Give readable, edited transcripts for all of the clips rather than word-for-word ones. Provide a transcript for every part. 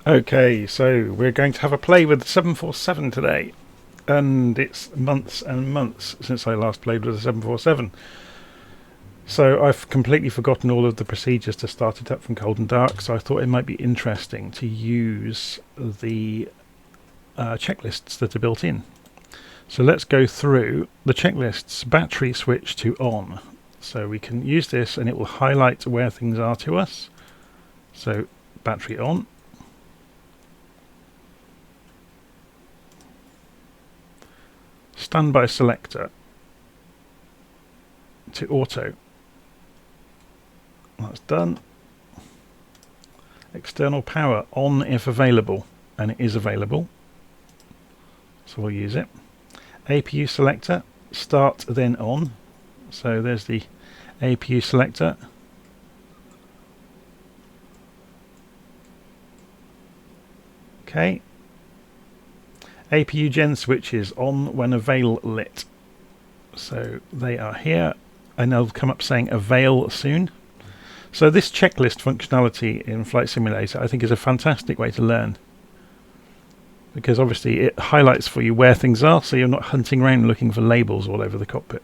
Okay, so we're going to have a play with the 747 today. And it's months and months since I last played with the 747. So I've completely forgotten all of the procedures to start it up from cold and dark, so I thought it might be interesting to use the checklists that are built in. So let's go through the checklists. Battery switch to on. So we can use this and it will highlight where things are to us. So battery on. Standby selector to auto. That's done. External power on if available, and it is available, so we'll use it. APU selector, start then on. So there's the APU selector. Okay. APU gen switches on when avail lit. So they are here, and they'll come up saying avail soon. So this checklist functionality in Flight Simulator I think is a fantastic way to learn, because obviously it highlights for you where things are, so you're not hunting around looking for labels all over the cockpit.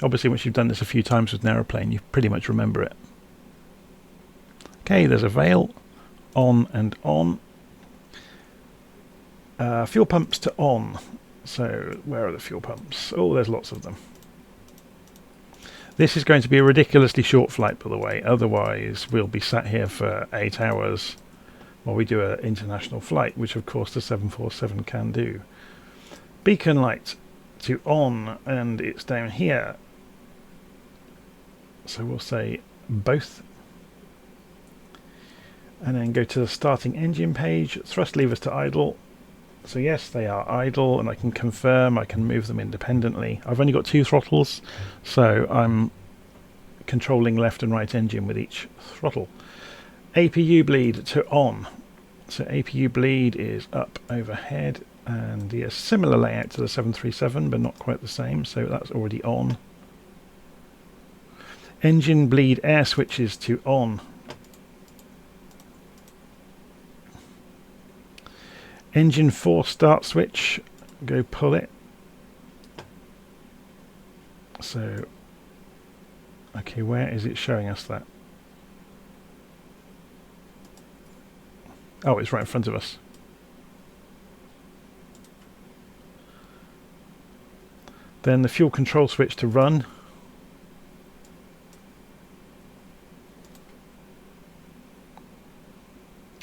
Obviously once you've done this a few times with an aeroplane, you pretty much remember it. Okay, there's avail, on and on. Fuel pumps to on. So where are the fuel pumps? Oh, there's lots of them. This is going to be a ridiculously short flight, by the way, otherwise we'll be sat here for 8 hours while we do an international flight, which of course the 747 can do. Beacon light to on, and it's down here. So we'll say both. And then go to the starting engine page, thrust levers to idle. So yes, they are idle, and I can confirm I can move them independently. I've only got 2 throttles, so I'm controlling left and right engine with each throttle. APU bleed to on. So APU bleed is up overhead, and a similar layout to the 737, but not quite the same, so that's already on. Engine bleed air switches to on. Engine 4 start switch, go pull it. So, okay, where is it showing us that? Oh, it's right in front of us. Then the fuel control switch to run.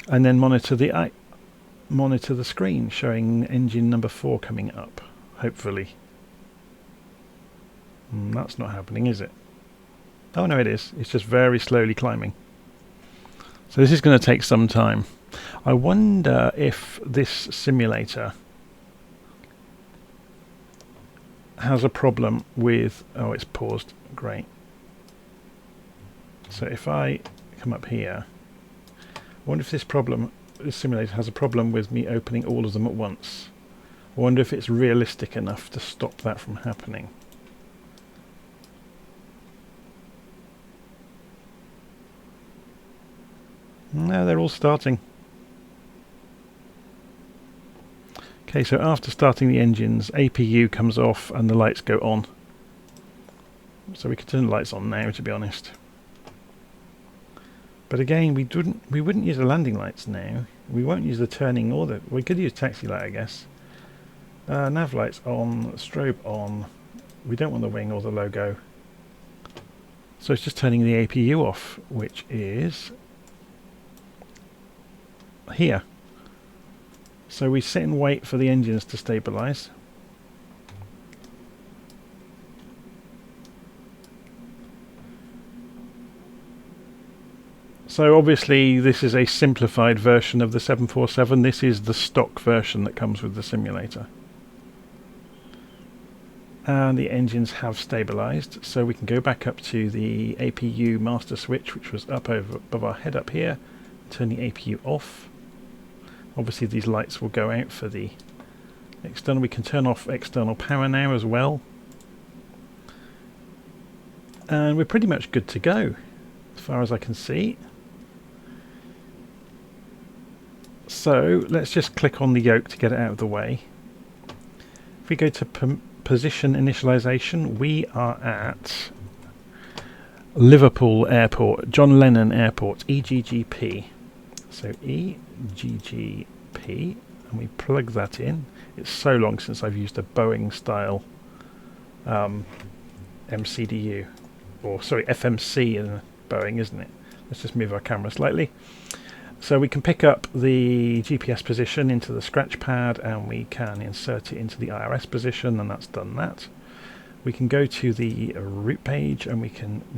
And then monitor the screen showing engine number 4 coming up, hopefully. That's not happening, is it? Oh no, it is. It's just very slowly climbing. So this is going to take some time. I wonder if this simulator has a problem with... Oh, it's paused. Great. So if I come up here, I wonder if this simulator has a problem with me opening all of them at once. I wonder if it's realistic enough to stop that from happening. No, they're all starting. Okay, so after starting the engines, APU comes off and the lights go on. So we can turn the lights on now, to be honest. But again, we wouldn't use the landing lights now. We won't use the turning or the... We could use taxi light, I guess. Nav lights on, strobe on. We don't want the wing or the logo. So it's just turning the APU off, which is here. So we sit and wait for the engines to stabilize. So obviously this is a simplified version of the 747. This is the stock version that comes with the simulator. And the engines have stabilized, so we can go back up to the APU master switch, which was up above our head up here. Turn the APU off. Obviously these lights will go out for the external. We can turn off external power now as well. And we're pretty much good to go, as far as I can see. So let's just click on the yoke to get it out of the way. If we go to position initialization, we are at Liverpool Airport, John Lennon Airport, EGGP. So EGGP, and we plug that in. It's so long since I've used a Boeing style MCDU, or sorry, FMC in Boeing, isn't it? Let's just move our camera slightly. So we can pick up the GPS position into the scratch pad, and we can insert it into the IRS position, and that's done that. We can go to the route page, and we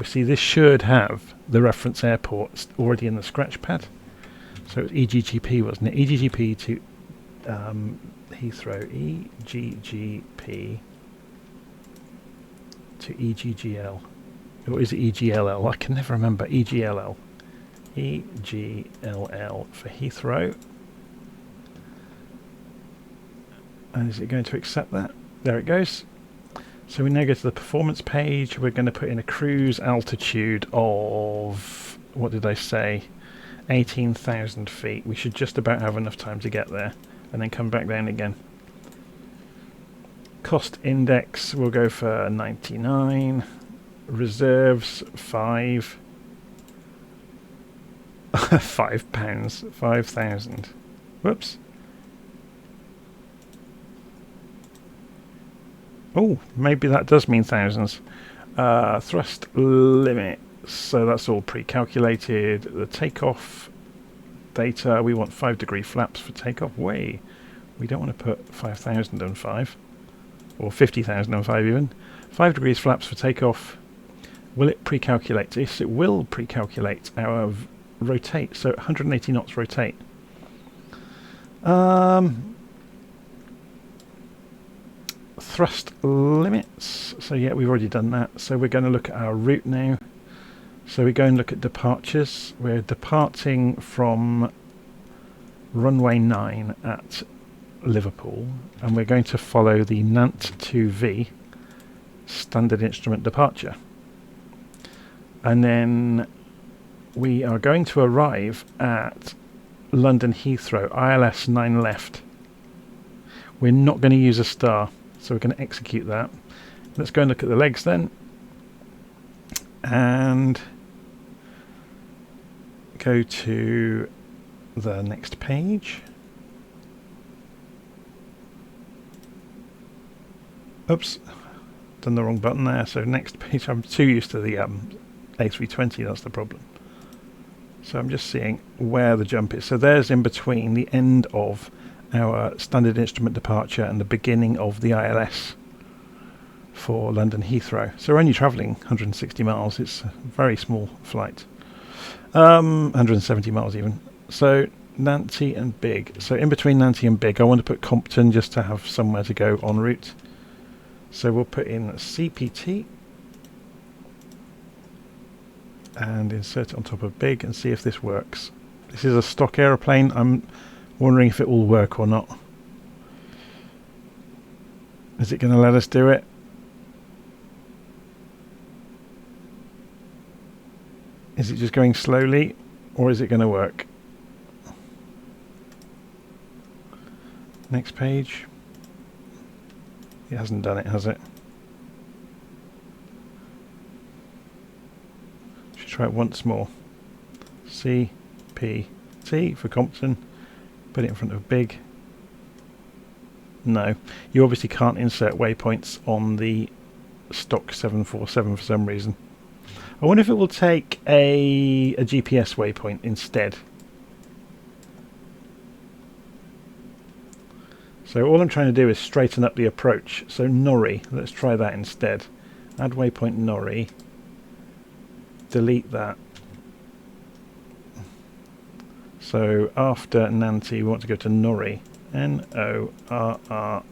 see this should have the reference airports already in the scratch pad. So it's EGGP, wasn't it? EGGP to Heathrow, EGGP to EGGL. Or is it EGLL? I can never remember. EGLL. EGLL for Heathrow. And is it going to accept that? There it goes. So we now go to the performance page. We're going to put in a cruise altitude of, what did I say, 18,000 feet. We should just about have enough time to get there and then come back down again. Cost index, we'll go for 99. Reserves, 5. £5, 5,000. Whoops. Oh, maybe that does mean thousands. Thrust limit, so that's all pre-calculated. The takeoff data, we want 5-degree flaps for takeoff. We don't want to put 5,005 or 50,005 even. 5 degrees flaps for takeoff. Will it pre-calculate? Yes, it will pre-calculate our rotate, so 180 knots rotate. Thrust limits, so yeah, we've already done that. So we're going to look at our route now. So we go and look at departures. We're departing from runway 9 at Liverpool, and we're going to follow the NANT 2V standard instrument departure. And then we are going to arrive at London Heathrow, ILS 9 left. We're not going to use a star, so we're going to execute that. Let's go and look at the legs then. And go to the next page. Oops, done the wrong button there. So next page, I'm too used to the A320, that's the problem. So I'm just seeing where the jump is. So there's in between the end of our standard instrument departure and the beginning of the ILS for London Heathrow. So we're only travelling 160 miles. It's a very small flight. 170 miles even. So Nancy and Big. So in between Nancy and Big, I want to put Compton just to have somewhere to go en route. So we'll put in CPT and insert it on top of Big and see if this works. This is a stock aeroplane. I'm wondering if it will work or not. Is it going to let us do it? Is it just going slowly, or is it going to work? Next page. It hasn't done it, has it? Should try it once more. C, P, T for Compton. Put it in front of Big. No, you obviously can't insert waypoints on the stock 747 for some reason. I wonder if it will take a GPS waypoint instead. So all I'm trying to do is straighten up the approach. So Norrie, let's try that instead. Add waypoint Norrie. Delete that. So after Nancy, we want to go to Norrie. N-O-R-R-Y.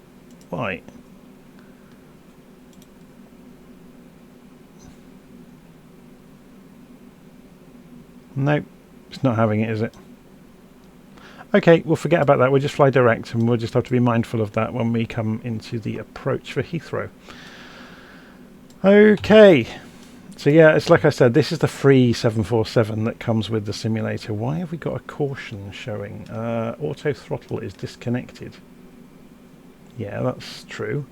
Nope, it's not having it, is it? Okay, we'll forget about that. We'll just fly direct, and we'll just have to be mindful of that when we come into the approach for Heathrow. Okay, So yeah, it's like I said, this is the free 747 that comes with the simulator. Why have we got a caution showing? Auto throttle is disconnected. Yeah, that's true.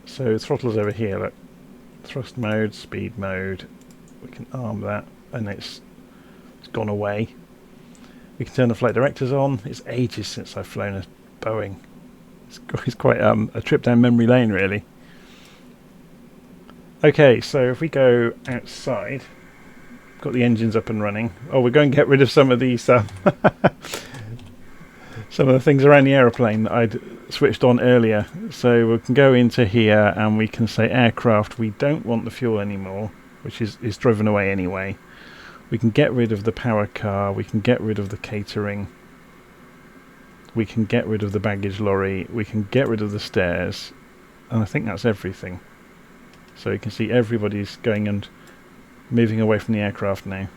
So throttle's over here, look. Thrust mode, speed mode. We can arm that, and it's gone away. We can turn the flight directors on. It's ages since I've flown a Boeing. It's quite a trip down memory lane, really. Okay, so if we go outside, got the engines up and running. Oh, we're going to get rid of some of these, some of the things around the aeroplane that I'd switched on earlier. So we can go into here and we can say aircraft. We don't want the fuel anymore, which is driven away anyway. We can get rid of the power car. We can get rid of the catering. We can get rid of the baggage lorry. We can get rid of the stairs. And I think that's everything. So you can see everybody's going and moving away from the aircraft now.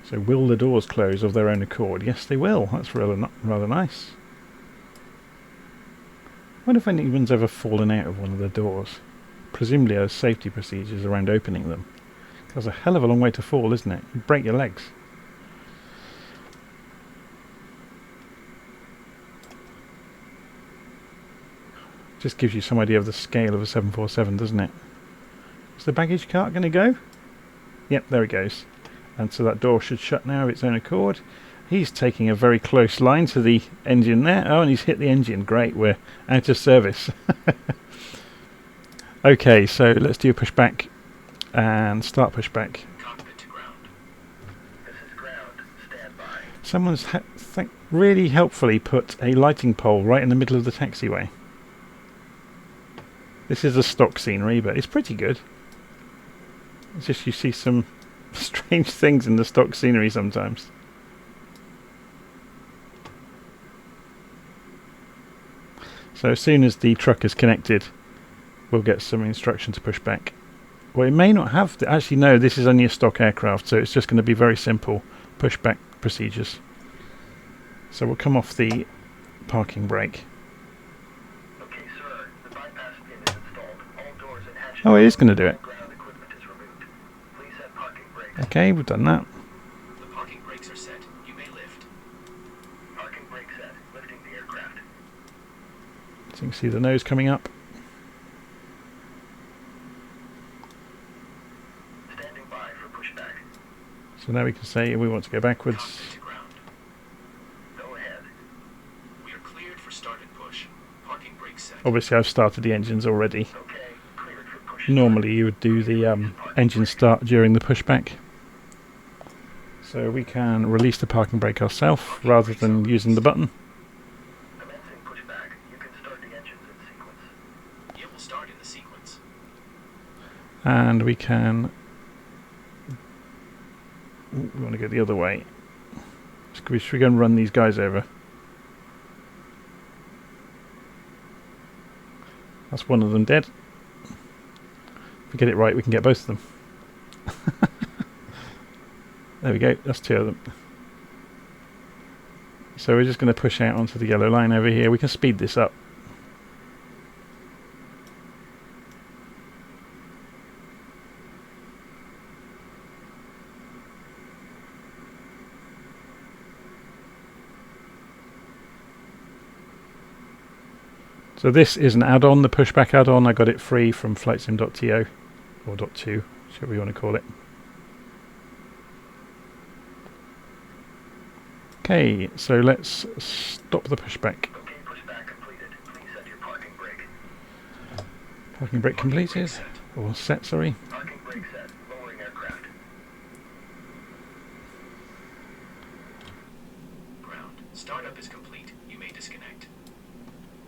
So will the doors close of their own accord? Yes, they will. That's rather nice. I wonder if anyone's ever fallen out of one of the doors. Presumably there's safety procedures around opening them. That's a hell of a long way to fall, isn't it? You break your legs. Just gives you some idea of the scale of a 747, doesn't it? Is the baggage cart going to go? Yep, there it goes. And so that door should shut now of its own accord. He's taking a very close line to the engine there. Oh, and he's hit the engine. Great, we're out of service. Okay, so let's do a pushback and start pushback. Cockpit to ground. This is ground. Stand by. Someone's really helpfully put a lighting pole right in the middle of the taxiway. This is a stock scenery, but it's pretty good. It's just you see some strange things in the stock scenery sometimes. So as soon as the truck is connected, we'll get some instruction to push back. Well, it may not have to. Actually, no, this is only a stock aircraft, so it's just going to be very simple pushback procedures. So we'll come off the parking brake. Okay, sir. The bypass pin is installed. All doors and hatches. Oh, it is going to do it. Ground equipment is removed. Please set parking brakes. Okay, we've done that. The parking brakes are set. You may lift. Parking brake set. Lifting the aircraft. So you can see the nose coming up. Standing by for pushback. So now we can say we want to go backwards. Cockpit to ground. Go ahead. We are cleared for start and push. Parking brake set. Obviously, I've started the engines already. Okay. Cleared for push. Normally, you would do the engine start during the pushback. So we can release the parking brake ourselves rather than using the button. Commencing pushback. You can start the engines in sequence. It will start in the sequence. And we can... Ooh, we want to go the other way. Should we go and run these guys over? That's one of them dead. If we get it right, we can get both of them. There we go, that's two of them. So we're just going to push out onto the yellow line over here. We can speed this up. So this is an add-on, the pushback add-on. I got it free from flightsim.to, or .2, whichever you want to call it. Okay, so let's stop the pushback. Okay, pushback completed. Please set your parking brake. Parking brake completed, or set, sorry. Parking brake set. Lowering aircraft. Ground. Startup is complete. You may disconnect.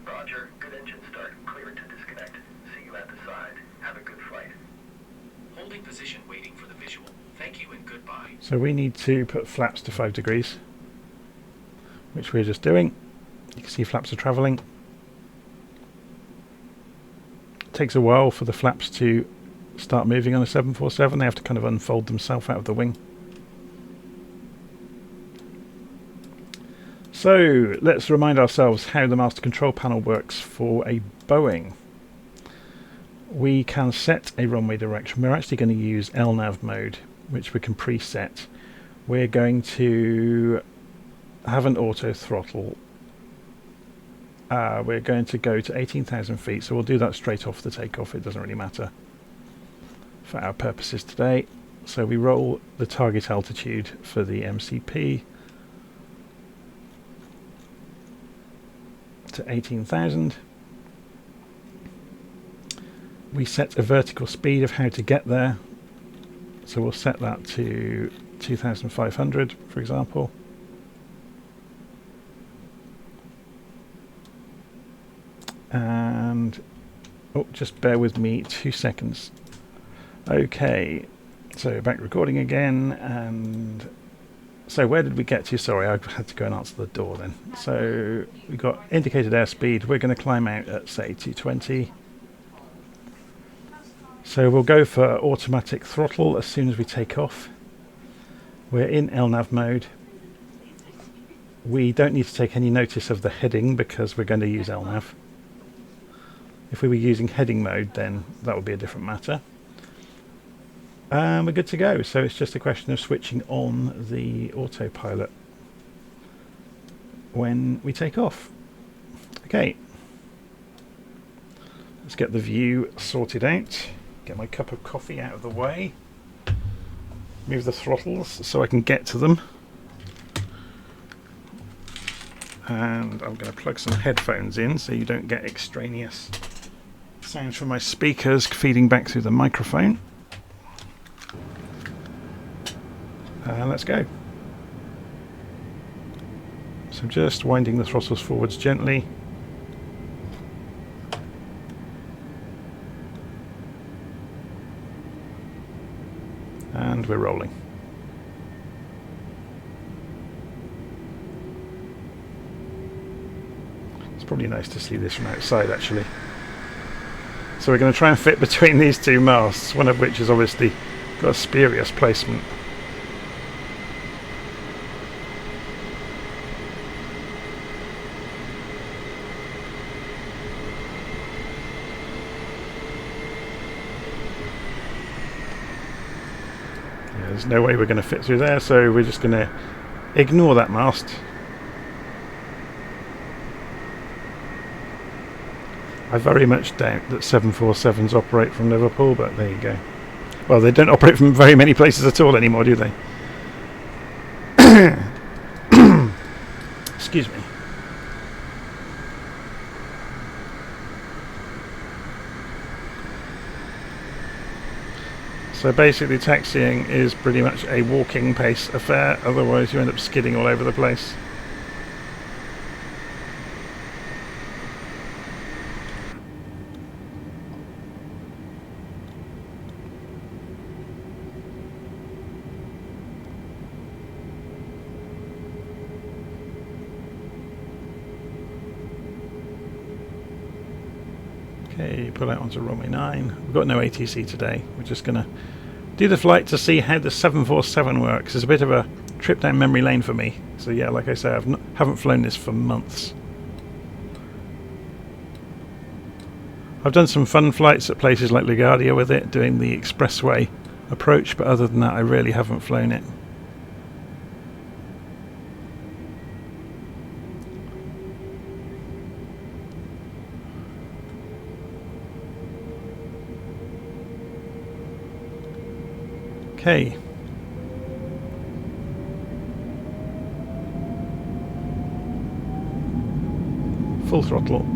Roger. Good engine start. Cleared to disconnect. See you at the side. Have a good flight. Holding position waiting for the visual. Thank you and goodbye. So we need to put flaps to 5 degrees, which we're just doing. You can see flaps are travelling. It takes a while for the flaps to start moving on a 747. They have to kind of unfold themselves out of the wing. So let's remind ourselves how the master control panel works for a Boeing. We can set a runway direction. We're actually going to use LNAV mode, which we can preset. We're going to have an auto throttle. We're going to go to 18,000 feet, so we'll do that straight off the takeoff. It doesn't really matter for our purposes today. So we roll the target altitude for the MCP to 18,000. We set a vertical speed of how to get there, so we'll set that to 2,500, for example. And oh, just bear with me 2 seconds. Okay, so back recording again. And so where did we get to? Sorry, I had to go and answer the door then. So we got indicated airspeed. We're going to climb out at, say, 220. So we'll go for automatic throttle as soon as we take off. We're in LNAV mode. We don't need to take any notice of the heading because we're going to use LNAV. If we were using heading mode, then that would be a different matter. And we're good to go. So it's just a question of switching on the autopilot when we take off. Okay. Let's get the view sorted out. Get my cup of coffee out of the way. Move the throttles so I can get to them. And I'm going to plug some headphones in so you don't get extraneous sounds from my speakers feeding back through the microphone. Let's go. So just winding the throttles forwards gently. And we're rolling. It's probably nice to see this from outside, actually. So we're going to try and fit between these two masts, one of which has obviously got a spurious placement. There's no way we're going to fit through there, so we're just going to ignore that mast. I very much doubt that 747s operate from Liverpool, but there you go. Well, they don't operate from very many places at all anymore, do they? Excuse me. So basically taxiing is pretty much a walking pace affair, otherwise you end up skidding all over the place. Okay, pull out onto runway 9. We've got no ATC today. We're just going to do the flight to see how the 747 works. It's a bit of a trip down memory lane for me. So yeah, like I say, haven't flown this for months. I've done some fun flights at places like LaGuardia with it, doing the expressway approach, but other than that I really haven't flown it. Okay. Full throttle.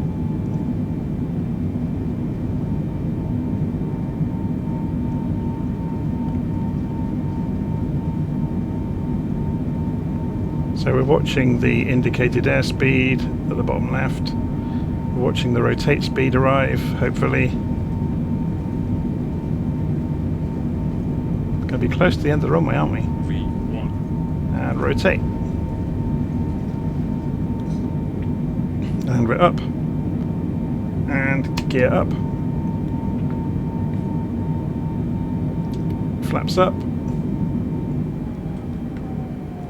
So we're watching the indicated airspeed at the bottom left. We're watching the rotate speed arrive, hopefully. Going to be close to the end of the runway, aren't we? V1. And rotate. And we're up. And gear up. flaps up.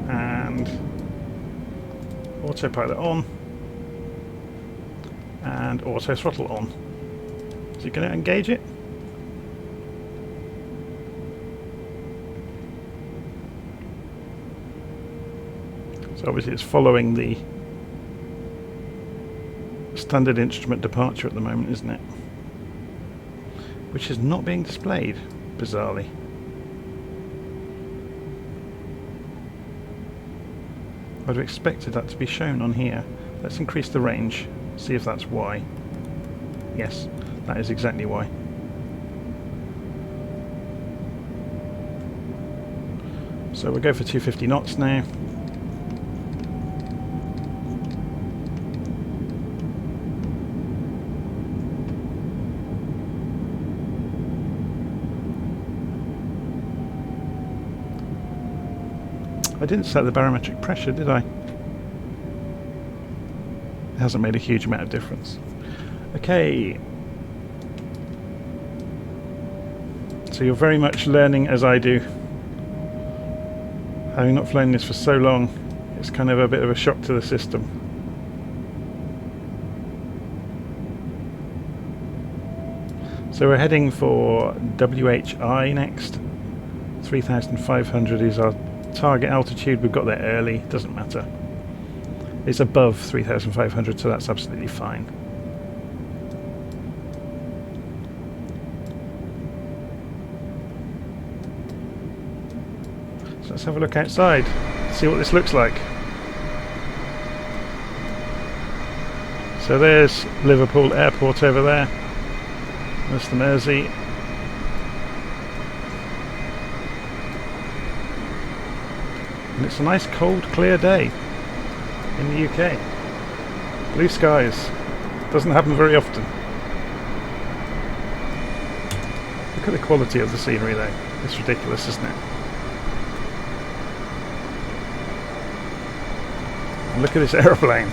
And autopilot on. And auto throttle on. Is it going to engage it? So obviously it's following the standard instrument departure at the moment, isn't it? Which is not being displayed, bizarrely. I'd have expected that to be shown on here. Let's increase the range, see if that's why. Yes, that is exactly why. So we'll go for 250 knots now. I didn't set the barometric pressure, did I? It hasn't made a huge amount of difference. Okay. So you're very much learning as I do. Having not flown this for so long, it's kind of a bit of a shock to the system. So we're heading for WHI next. 3,500 is our target altitude. We've got there early, doesn't matter. It's above 3,500, so that's absolutely fine. So let's have a look outside, see what this looks like. So there's Liverpool Airport over there. There's the Mersey. And it's a nice cold clear day in the UK. Blue skies. Doesn't happen very often. Look at the quality of the scenery though. It's ridiculous, isn't it? And look at this aeroplane.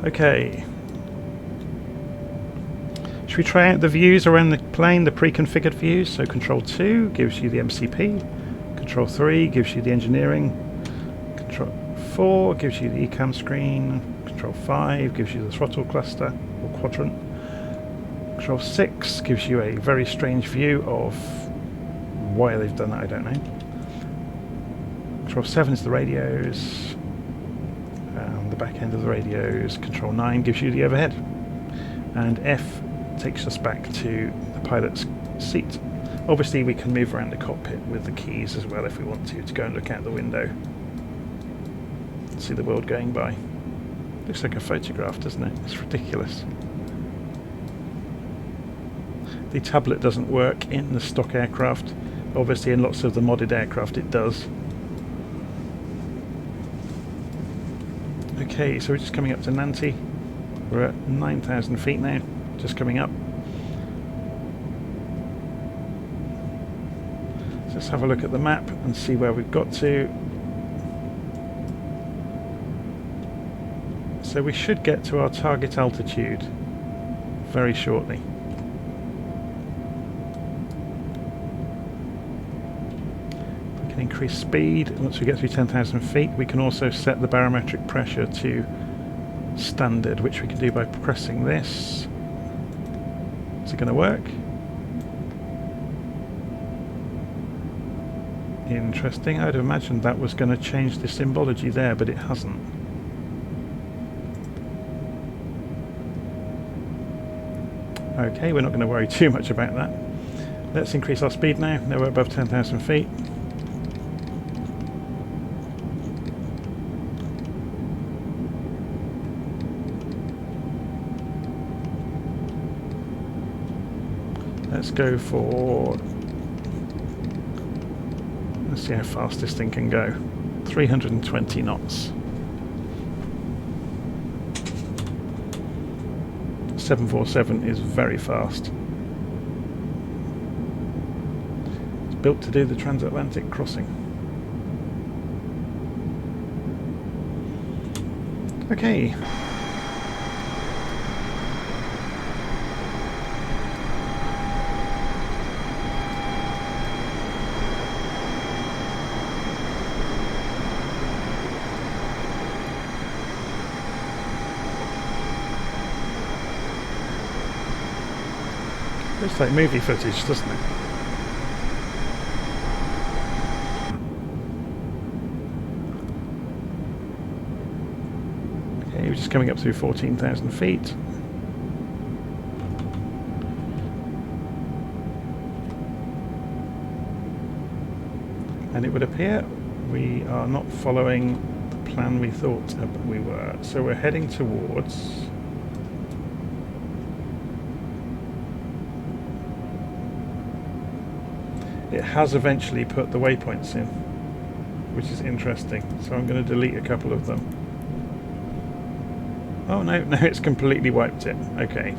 Okay. Should we try out the views around the plane, the pre-configured views? So Control 2 gives you the MCP, Control 3 gives you the engineering, Control 4 gives you the ECAM screen, Control 5 gives you the throttle cluster or quadrant, Control 6 gives you a very strange view of why they've done that, I don't know. Control 7 is the radios. The back end of the radios. Control 9 gives you the overhead, and F takes us back to the pilot's seat. Obviously we can move around the cockpit with the keys as well if we want to go and look out the window, see the world going by. Looks like a photograph, doesn't it? It's ridiculous. The tablet doesn't work in the stock aircraft. Obviously in lots of the modded aircraft it does. Okay, so we're just coming up to Nanty. We're at 9,000 feet now, just coming up. So let's have a look at the map and see where we've got to. So we should get to our target altitude very shortly. Increase speed. Once we get through 10,000 feet we can also set the barometric pressure to standard, which we can do by pressing this. Is it going to work? Interesting. I'd imagined that was going to change the symbology there, but it hasn't. Okay, we're not going to worry too much about that. Let's increase our speed now. Now we're above 10,000 feet. Let's go for, let's see how fast this thing can go. 320 knots. 747 is very fast. It's built to do the transatlantic crossing. Okay. Looks like movie footage, doesn't it? Okay, we're just coming up through 14,000 feet. And it would appear we are not following the plan we thought we were. So we're heading towards... It has eventually put the waypoints in, which is interesting. So I'm going to delete a couple of them. Oh no, it's completely wiped it. Okay.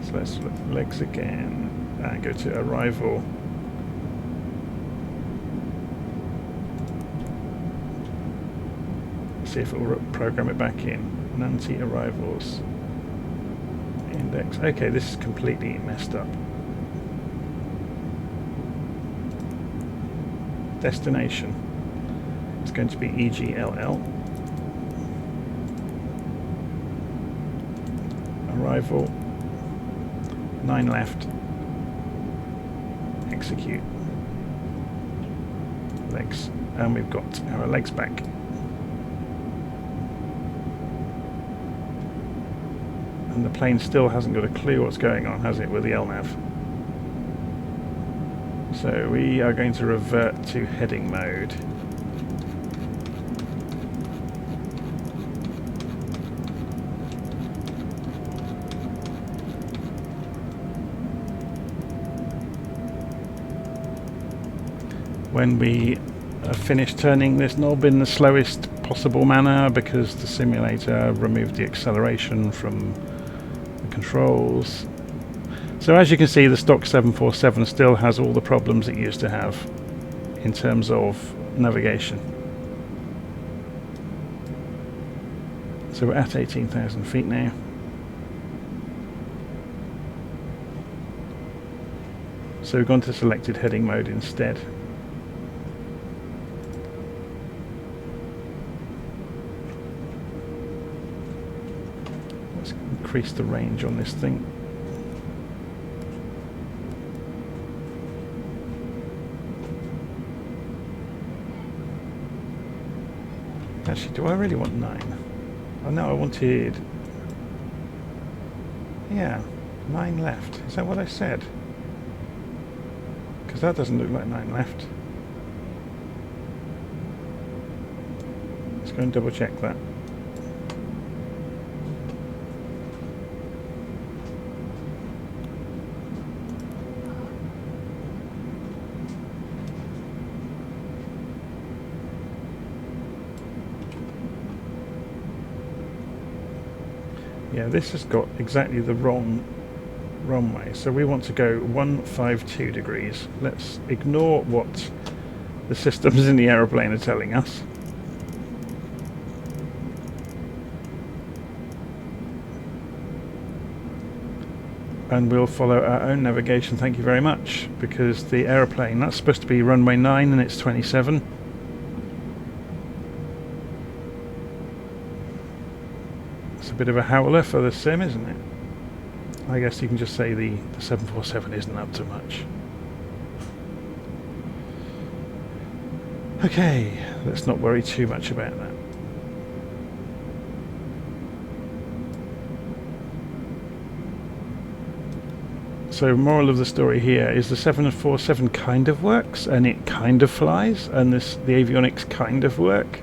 So let's look legs again and go to arrival. See if it will program it back in. Nancy arrivals. Index. Okay, this is completely messed up. Destination. It's going to be EGLL. Arrival. 9 left. Execute. Legs. And we've got our legs back. And the plane still hasn't got a clue what's going on, has it, with the LNAV? So we are going to revert to heading mode. When we finish turning this knob in the slowest possible manner, because the simulator removed the acceleration from the controls. So as you can see, the stock 747 still has all the problems it used to have in terms of navigation. So we're at 18,000 feet now. So we've gone to selected heading mode instead. Let's increase the range on this thing. Actually, do I really want 9? Oh no, I wanted... Yeah, 9 left. Is that what I said? Because that doesn't look like 9 left. Let's go and double check that. Yeah, this has got exactly the wrong runway, so we want to go 152 degrees. Let's ignore what the systems in the aeroplane are telling us. And we'll follow our own navigation, thank you very much, because the aeroplane, that's supposed to be runway 9 and it's 27. It's a bit of a howler for the sim, isn't it? I guess you can just say the 747 isn't up to much. Okay, let's not worry too much about that. So moral of the story here is the 747 kind of works and it kind of flies, and the avionics kind of work,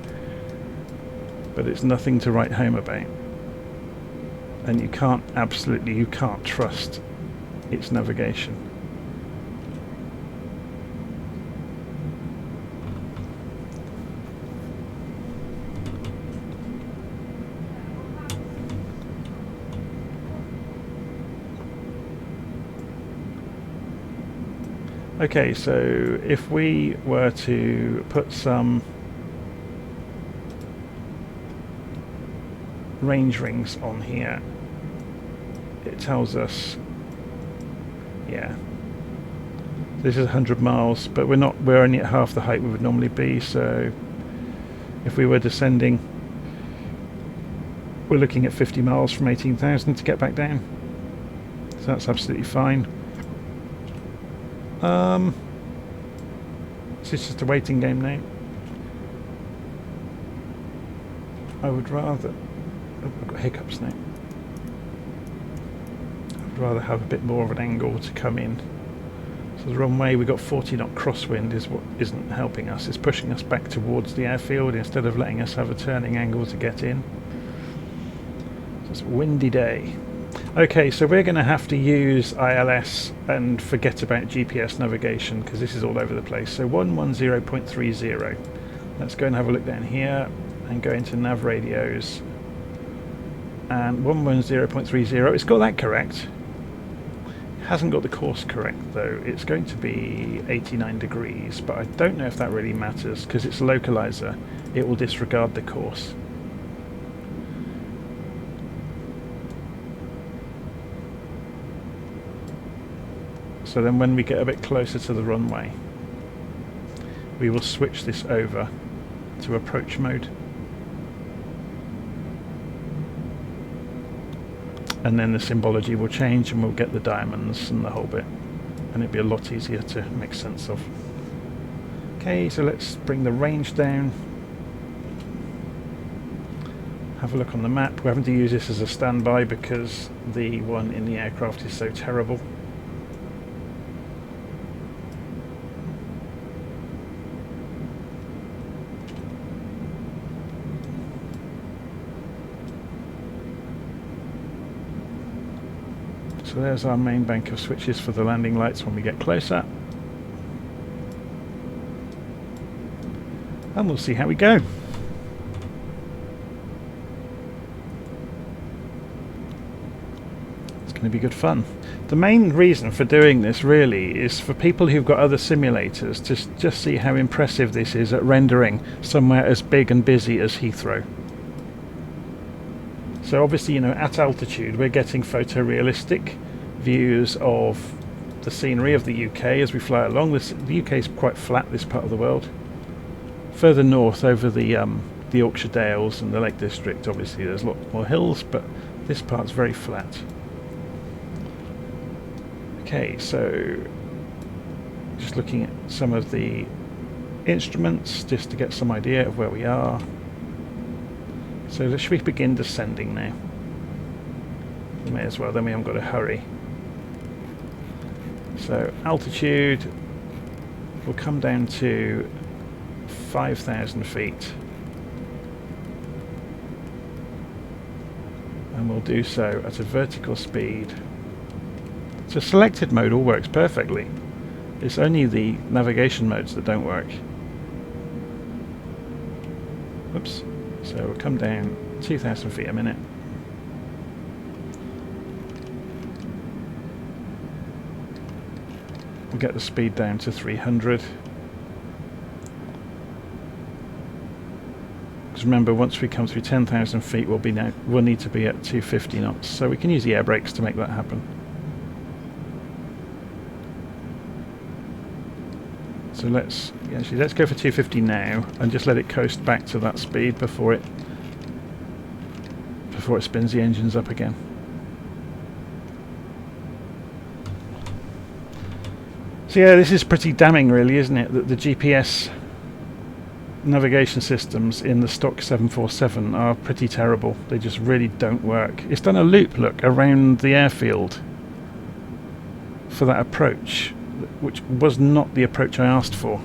but it's nothing to write home about. And you can't trust its navigation. Okay, so if we were to put some range rings on here, it tells us, yeah, this is 100 miles, but we're only at half the height we would normally be, so if we were descending, we're looking at 50 miles from 18,000 to get back down. So that's absolutely fine. This is just a waiting game now. I would rather... Oh, I've got hiccups now. I'd rather have a bit more of an angle to come in. So the wrong way, we've got 40 knot crosswind is what isn't helping us. It's pushing us back towards the airfield instead of letting us have a turning angle to get in. So it's a windy day. Okay, so we're going to have to use ILS and forget about GPS navigation because this is all over the place. So 110.30. Let's go and have a look down here and go into nav radios. And 110.30, it's got that correct. It hasn't got the course correct though. It's going to be 89 degrees, but I don't know if that really matters because it's a localizer. It will disregard the course. So then when we get a bit closer to the runway, we will switch this over to approach mode. And then the symbology will change and we'll get the diamonds and the whole bit. And it'll be a lot easier to make sense of. Okay, so let's bring the range down. Have a look on the map. We're having to use this as a standby because the one in the aircraft is so terrible. So there's our main bank of switches for the landing lights when we get closer. And we'll see how we go. It's going to be good fun. The main reason for doing this really is for people who've got other simulators to just see how impressive this is at rendering somewhere as big and busy as Heathrow. So obviously, you know, at altitude we're getting photorealistic views of the scenery of the UK as we fly along. The UK is quite flat, this part of the world. Further north over the Yorkshire Dales and the Lake District, obviously there's a lot more hills, but this part's very flat. Okay, so just looking at some of the instruments just to get some idea of where we are. So should we begin descending now? We may as well, then we haven't got to hurry. So altitude will come down to 5,000 feet. And we'll do so at a vertical speed. So selected mode all works perfectly. It's only the navigation modes that don't work. Oops. So we'll come down 2,000 feet a minute. We'll get the speed down to 300. Because remember, once we come through 10,000 feet, we'll need to be at 250 knots. So we can use the air brakes to make that happen. So let's go for 250 now and just let it coast back to that speed before it spins the engines up again. So yeah, this is pretty damning really, isn't it, that the GPS navigation systems in the stock 747 are pretty terrible. They just really don't work. It's done a loop, look, around the airfield for that approach, which was not the approach I asked for.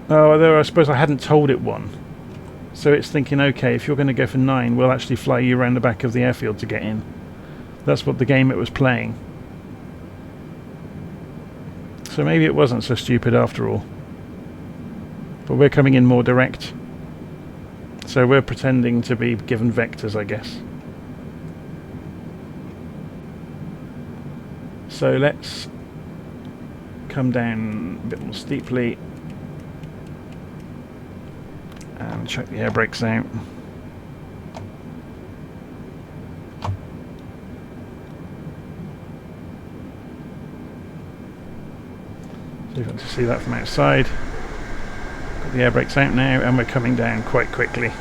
Oh, although I suppose I hadn't told it one. So it's thinking, okay, if you're going to go for 9, we'll actually fly you around the back of the airfield to get in. That's what the game it was playing. So maybe it wasn't so stupid after all. But we're coming in more direct. So we're pretending to be given vectors, I guess. So let's come down a bit more steeply. And check the air brakes out. So you want to see that from outside. Got the air brakes out now, and we're coming down quite quickly.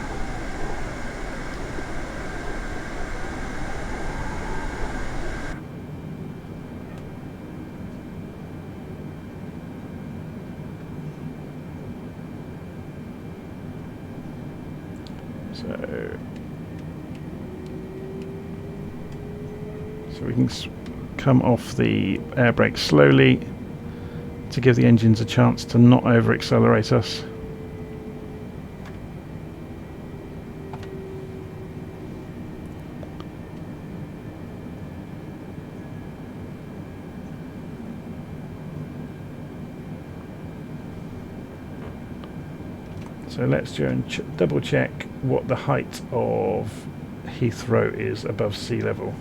So we can come off the air brake slowly to give the engines a chance to not over accelerate us. So let's double check what the height of Heathrow is above sea level.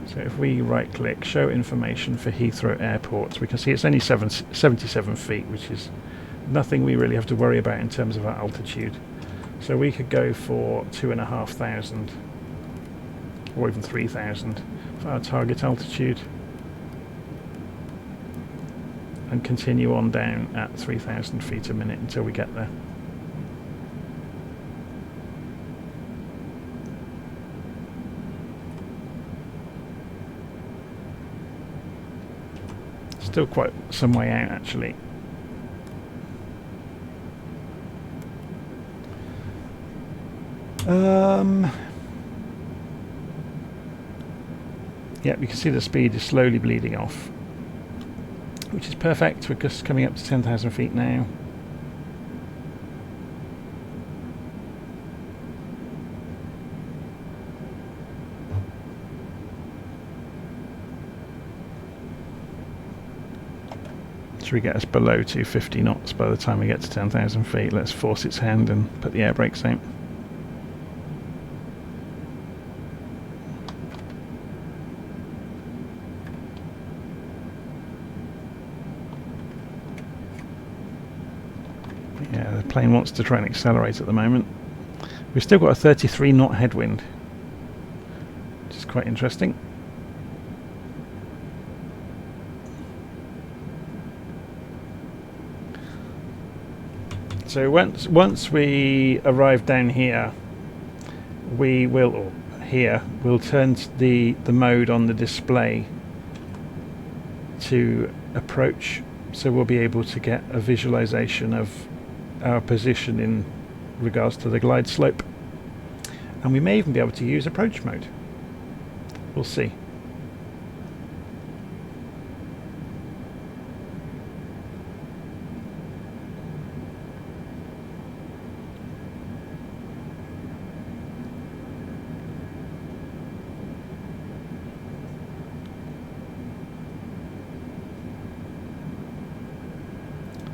So if we right click, show information for Heathrow Airport, we can see it's only 77 feet, which is nothing we really have to worry about in terms of our altitude. So we could go for 2,500 or even 3,000 for our target altitude, and continue on down at 3,000 feet a minute until we get there. Still quite some way out, actually. Yeah, you can see the speed is slowly bleeding off, which is perfect. We're just coming up to 10,000 feet now. Should we get us below 250 knots by the time we get to 10,000 feet? Let's force its hand and put the air brakes out. Yeah, the plane wants to try and accelerate at the moment. We've still got a 33 knot headwind, which is quite interesting. So once we arrive down here, we'll turn the mode on the display to approach, so we'll be able to get a visualization of our position in regards to the glide slope, and we may even be able to use approach mode. We'll see.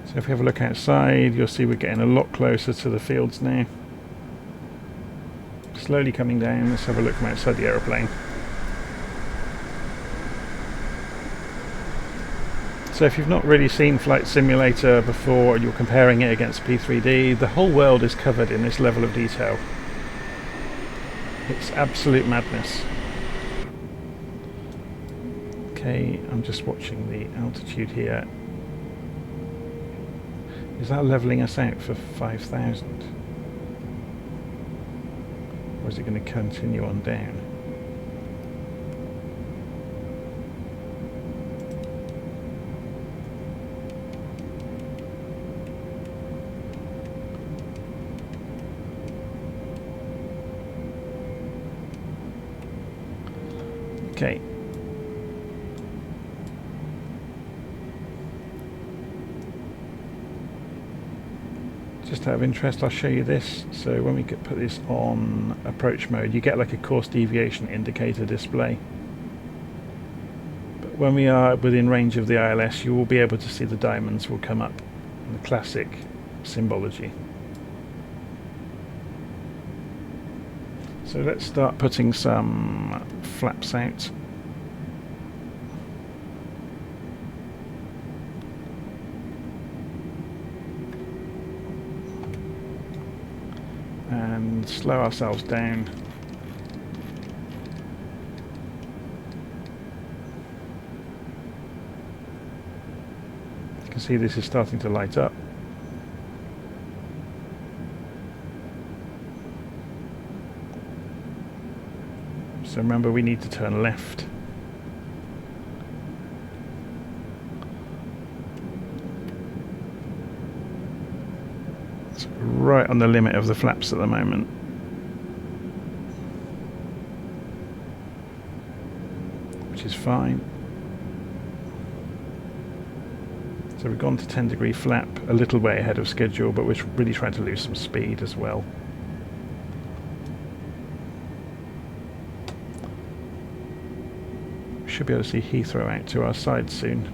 So if we have a look outside, you'll see we're getting a lot closer to the fields now. Slowly coming down. Let's have a look from outside the aeroplane. So if you've not really seen Flight Simulator before and you're comparing it against P3D, the whole world is covered in this level of detail. It's absolute madness. Okay, I'm just watching the altitude here. Is that levelling us out for 5,000? Or is it going to continue on down? Okay. Just out of interest, I'll show you this. So when we put this on approach mode, you get like a course deviation indicator display. But when we are within range of the ILS, you will be able to see the diamonds will come up in the classic symbology. So let's start putting some flaps out. and slow ourselves down. You can see this is starting to light up. So remember, we need to turn left. It's right on the limit of the flaps at the moment. Which is fine. So we've gone to 10-degree flap, a little way ahead of schedule, but we're really trying to lose some speed as well. Should be able to see Heathrow out to our side soon.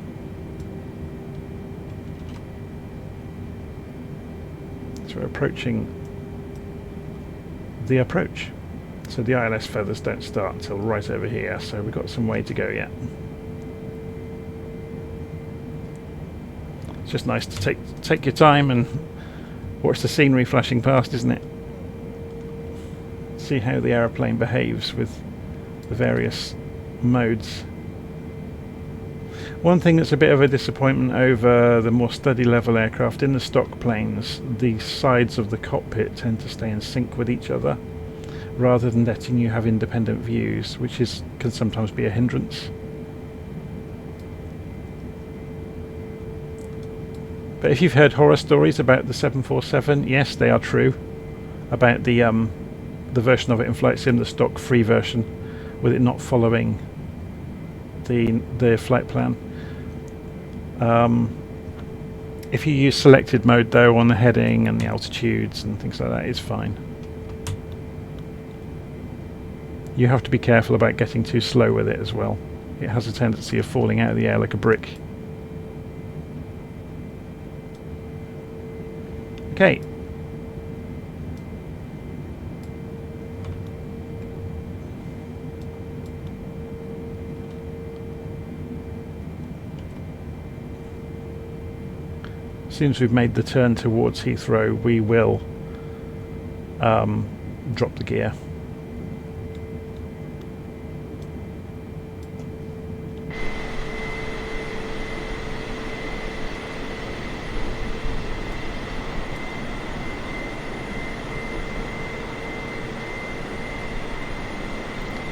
So we're approaching the approach. So the ILS feathers don't start until right over here, so we've got some way to go yet. It's just nice to take your time and watch the scenery flashing past, isn't it? See how the aeroplane behaves with the various modes. One thing that's a bit of a disappointment over the more study level aircraft, in the stock planes, the sides of the cockpit tend to stay in sync with each other rather than letting you have independent views, which can sometimes be a hindrance. But if you've heard horror stories about the 747, yes, they are true. About the version of it in Flight Sim, the stock free version, with it not following the flight plan. If you use selected mode though on the heading and the altitudes and things like that, it's fine. You have to be careful about getting too slow with it as well. It has a tendency of falling out of the air like a brick. Okay. As soon as we've made the turn towards Heathrow, we will drop the gear.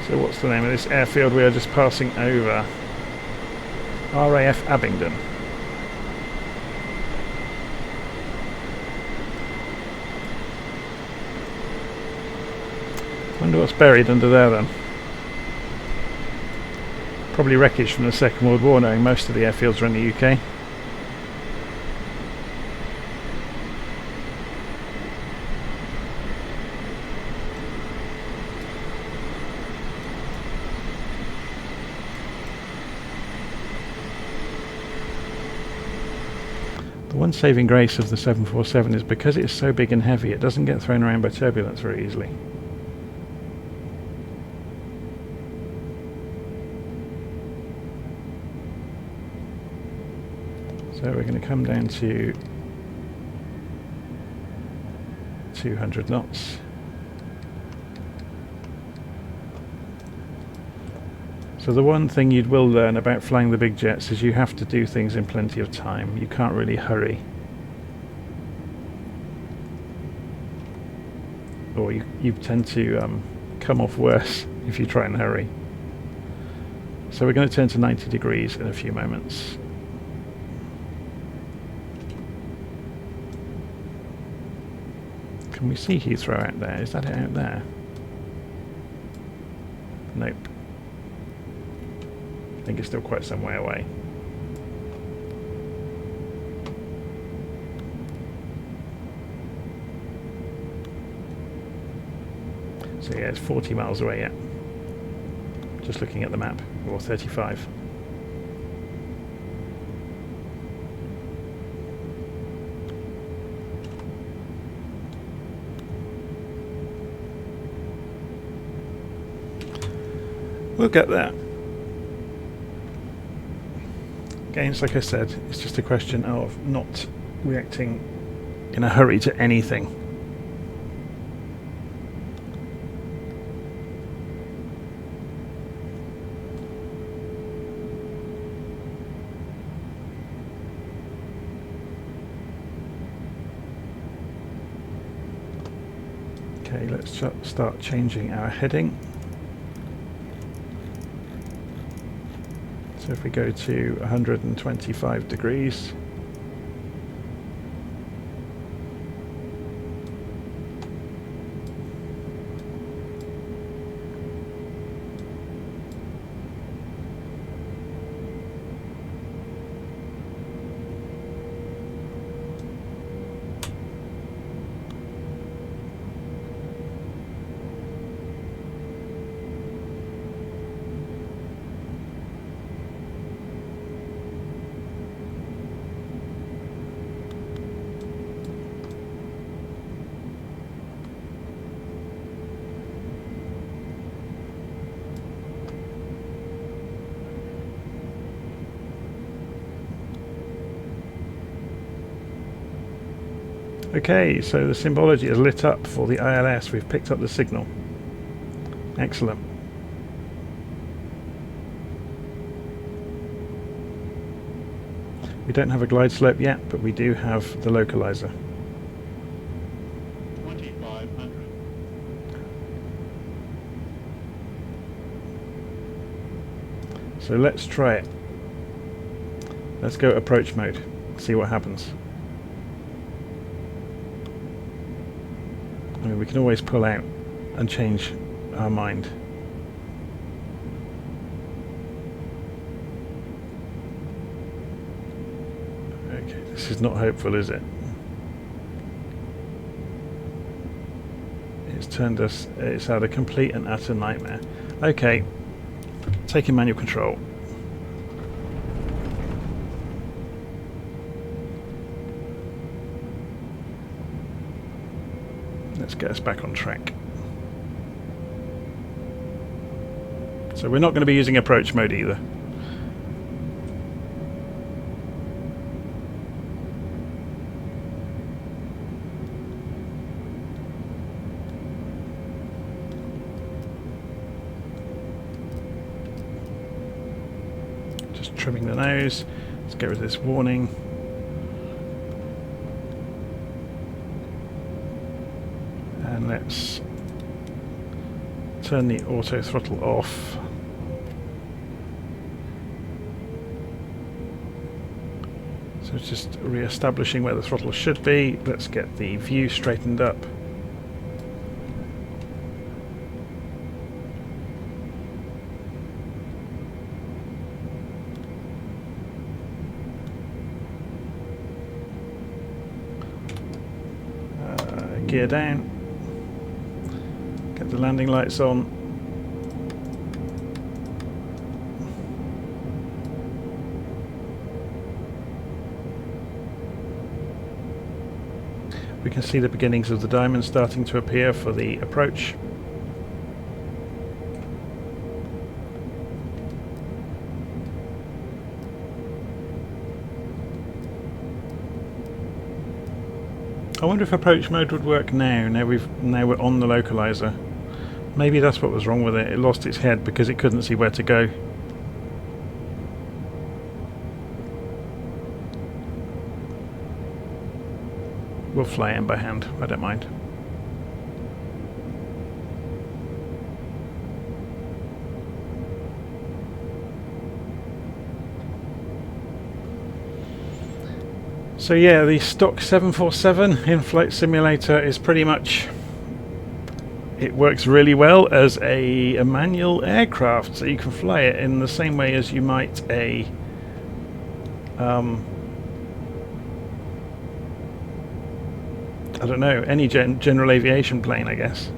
So what's the name of this airfield we are just passing over? RAF Abingdon. Wonder what's buried under there then. Probably wreckage from the Second World War, knowing most of the airfields are in the UK. The one saving grace of the 747 is because it's so big and heavy, it doesn't get thrown around by turbulence very easily. So we're going to come down to 200 knots. So the one thing you will learn about flying the big jets is you have to do things in plenty of time. You can't really hurry. Or you tend to come off worse if you try and hurry. So we're going to turn to 90 degrees in a few moments. Can we see Heathrow out there? Is that it out there? Nope. I think it's still quite some way away. So yeah, it's 40 miles away yet. Just looking at the map, or 35. We'll get there. Again, it's like I said, it's just a question of not reacting in a hurry to anything. Okay, let's start changing our heading. So if we go to 125 degrees, okay, so the symbology is lit up for the ILS. We've picked up the signal. Excellent. We don't have a glide slope yet, but we do have the localizer. 2500. So let's try it. Let's go approach mode, see what happens. I mean, we can always pull out and change our mind. Okay, this is not hopeful, is it? It's had a complete and utter nightmare. Okay, taking manual control. Let's get us back on track. So we're not going to be using approach mode either. Just trimming the nose. Let's get rid of this warning. And let's turn the auto throttle off. So it's just re-establishing where the throttle should be. Let's get the view straightened up. Gear down. Get the landing lights on. We can see the beginnings of the diamond starting to appear for the approach. I wonder if approach mode would work now. Now we're on the localizer. Maybe that's what was wrong with it. It lost its head because it couldn't see where to go. We'll fly in by hand. I don't mind. So yeah, the stock 747 in-flight simulator is pretty much... It works really well as a manual aircraft, so you can fly it in the same way as you might a I don't know, any general aviation plane, I guess.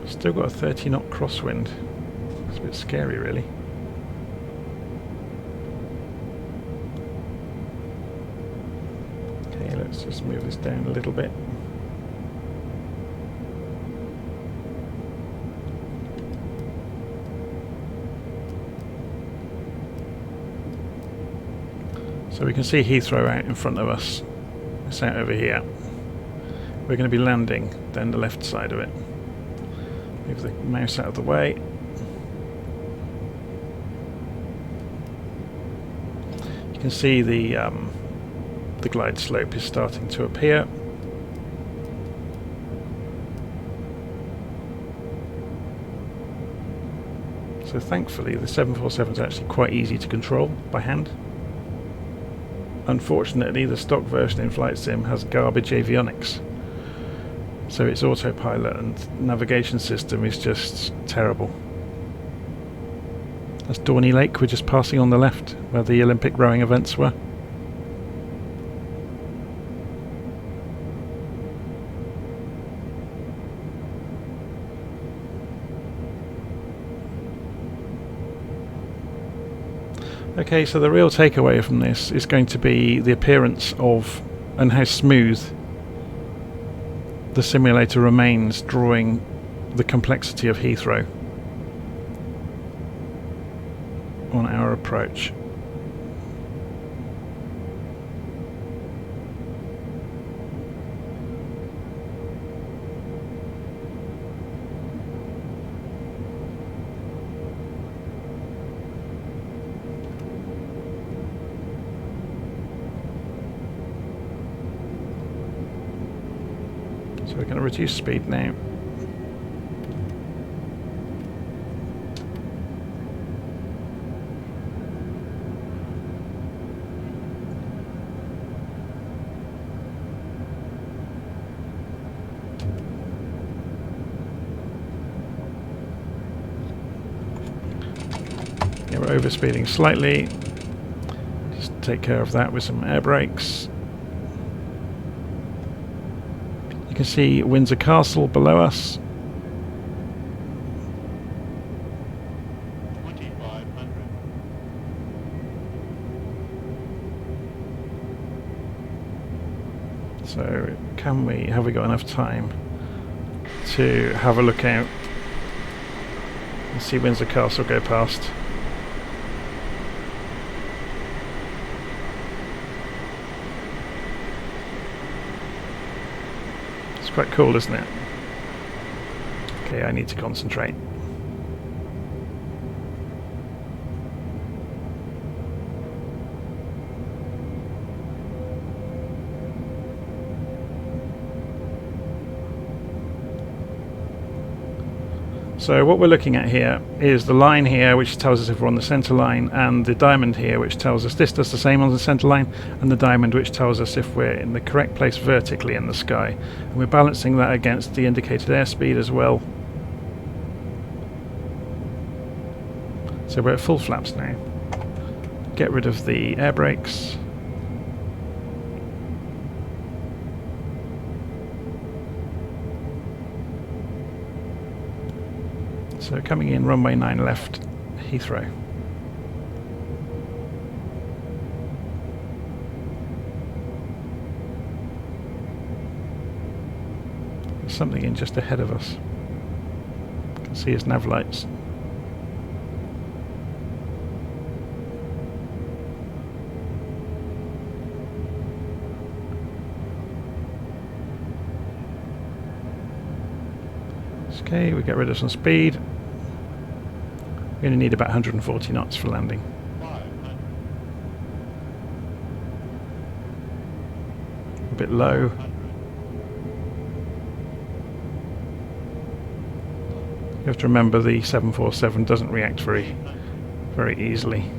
Still got a 30 knot crosswind. It's a bit scary, really. Okay, let's just move this down a little bit. So we can see Heathrow out in front of us. It's out over here. We're going to be landing down the left side of it. Move the mouse out of the way. You can see the glide slope is starting to appear. So thankfully the 747 is actually quite easy to control by hand. Unfortunately, the stock version in Flight Sim has garbage avionics. So its autopilot and navigation system is just terrible. That's Dorney Lake, we're just passing on the left, where the Olympic rowing events were. Okay, so the real takeaway from this is going to be the appearance of and how smooth the simulator remains, drawing the complexity of Heathrow on our approach. So we're going to reduce speed now. Yeah, we're overspeeding slightly. Just take care of that with some air brakes. You can see Windsor Castle below us. 2500. So have we got enough time to have a look out and see Windsor Castle go past? Quite cool, isn't it? Okay, I need to concentrate. So what we're looking at here is the line here, which tells us if we're on the center line, and the diamond here, which tells us this does the same on the center line, and the diamond, which tells us if we're in the correct place vertically in the sky. And we're balancing that against the indicated airspeed as well. So we're at full flaps now. Get rid of the air brakes. So coming in, runway 9 left, Heathrow. There's something in just ahead of us. You can see his nav lights. Okay, we get rid of some speed. We're going to need about 140 knots for landing. 500. A bit low. 100. You have to remember the 747 doesn't react very easily.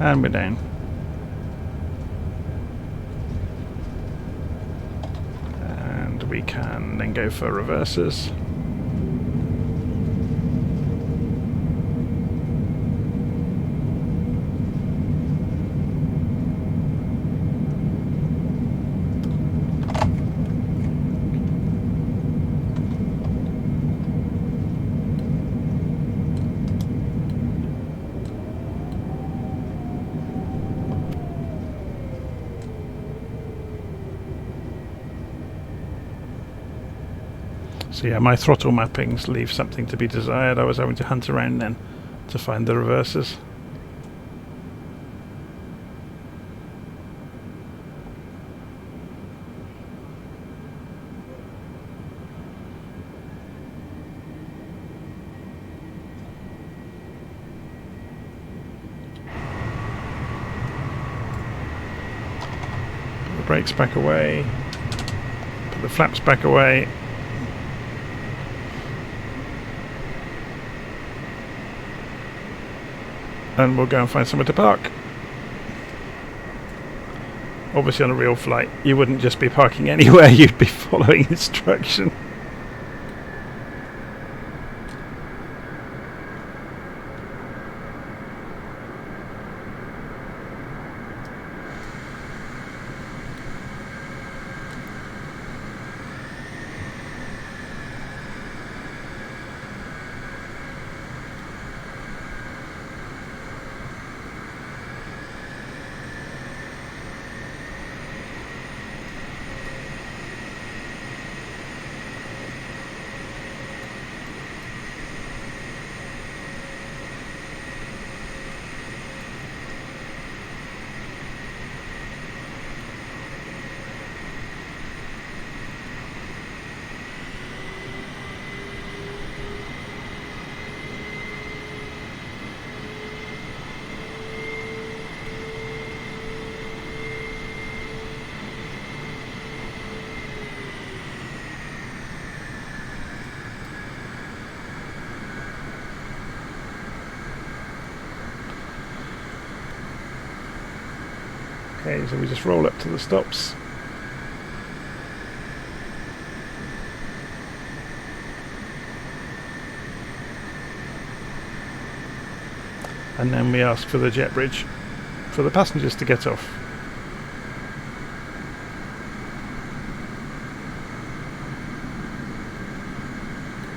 And we're down. And we can then go for reversers. So yeah, my throttle mappings leave something to be desired. I was having to hunt around then to find the reversers. Put the brakes back away. Put the flaps back away. And we'll go and find somewhere to park. Obviously on a real flight you wouldn't just be parking anywhere, you'd be following instruction. Okay, so we just roll up to the stops. And then we ask for the jet bridge for the passengers to get off.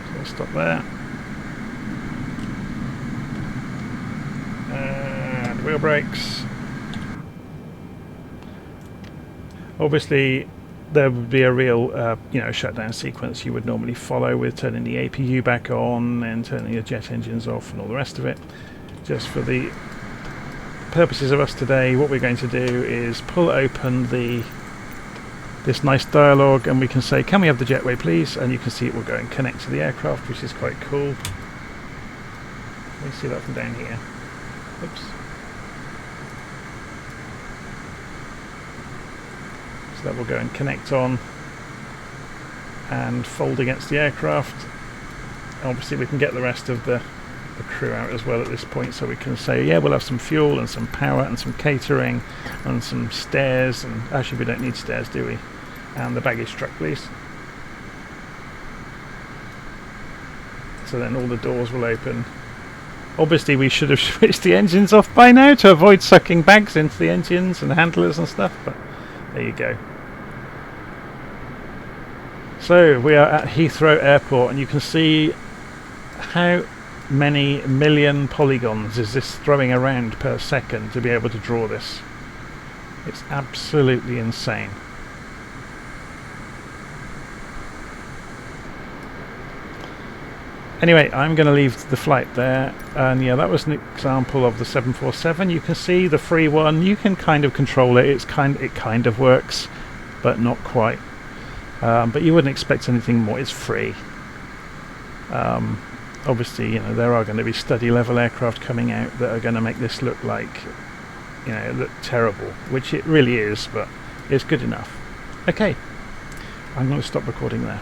So we'll stop there. And wheel brakes. Obviously there would be a real shutdown sequence you would normally follow, with turning the APU back on and turning the jet engines off and all the rest of it. Just for the purposes of us today, what we're going to do is pull open this nice dialogue, and we can say, can we have the jetway please? And you can see it will go and connect to the aircraft, which is quite cool. Let me see that from down here. Oops. So that will go and connect on and fold against the aircraft. Obviously we can get the rest of the crew out as well at this point, so we can say, yeah, we'll have some fuel and some power and some catering and some stairs, and actually we don't need stairs, do we? And the baggage truck please. So then all the doors will open. Obviously we should have switched the engines off by now to avoid sucking bags into the engines and handlers and stuff, but there you go. So we are at Heathrow Airport, and you can see how many million polygons is this throwing around per second to be able to draw this. It's absolutely insane. Anyway, I'm going to leave the flight there, and yeah, that was an example of the 747. You can see the free one, you can kind of control it. It kind of works, but not quite. But you wouldn't expect anything more. It's free. Obviously, there are going to be study level aircraft coming out that are going to make this look like, look terrible, which it really is, but it's good enough. Okay, I'm going to stop recording there.